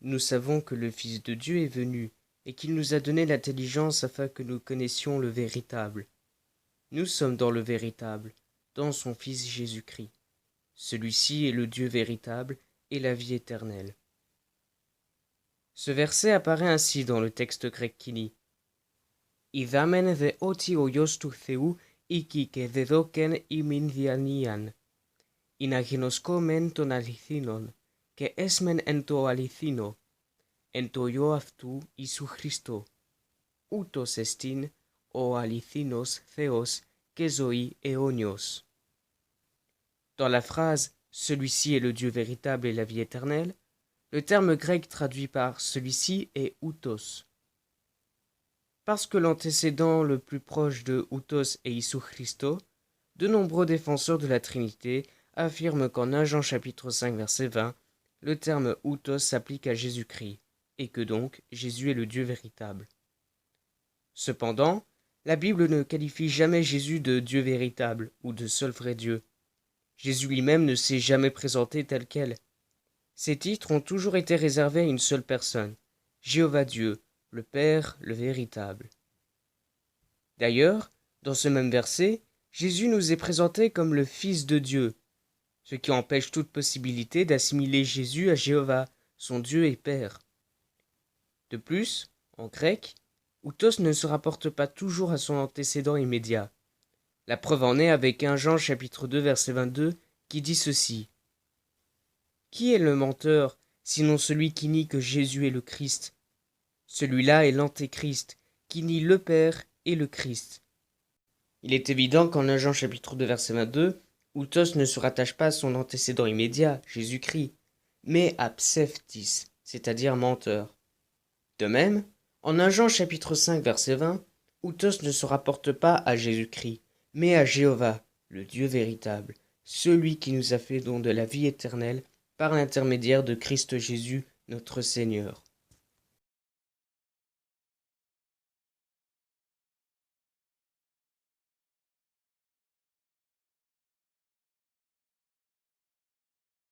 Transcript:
Nous savons que le Fils de Dieu est venu, et qu'il nous a donné l'intelligence afin que nous connaissions le véritable. Nous sommes dans le véritable, dans son Fils Jésus-Christ. Celui-ci est le Dieu véritable et la vie éternelle. Ce verset apparaît ainsi dans le texte grec qui lit «Idhamen δε ότι ο Υιός του Θεού οίκη και δεδόκεν ημιν διανοίαν, ειν αγινωσκόμεν των αληθίνων, και έσμεν εν το αληθίνο, εν το Υιό αυτού Ιησού Χριστό, ούτως εστίν ο αληθίνος Θεός και ζωή αιώνιος». Dans la phrase « Celui-ci est le Dieu véritable et la vie éternelle », le terme grec traduit par « celui-ci » est « outos ». Parce que l'antécédent le plus proche de outos est Iesous Christo, de nombreux défenseurs de la Trinité affirment qu'en 1 Jean chapitre 5 verset 20, le terme outos s'applique à Jésus-Christ, et que donc Jésus est le Dieu véritable. Cependant, la Bible ne qualifie jamais Jésus de Dieu véritable ou de seul vrai Dieu. Jésus lui-même ne s'est jamais présenté tel quel. Ces titres ont toujours été réservés à une seule personne, Jéhovah Dieu, le Père, le véritable. D'ailleurs, dans ce même verset, Jésus nous est présenté comme le Fils de Dieu, ce qui empêche toute possibilité d'assimiler Jésus à Jéhovah, son Dieu et Père. De plus, en grec, outos ne se rapporte pas toujours à son antécédent immédiat. La preuve en est avec 1 Jean chapitre 2 verset 22 qui dit ceci. Qui est le menteur, sinon celui qui nie que Jésus est le Christ? Celui-là est l'antéchrist, qui nie le Père et le Christ. Il est évident qu'en 1 Jean chapitre 2 verset 22, outos ne se rattache pas à son antécédent immédiat, Jésus-Christ, mais à pseftis, c'est-à-dire menteur. De même, en 1 Jean chapitre 5 verset 20, outos ne se rapporte pas à Jésus-Christ, mais à Jéhovah, le Dieu véritable, celui qui nous a fait don de la vie éternelle par l'intermédiaire de Christ Jésus, notre Seigneur.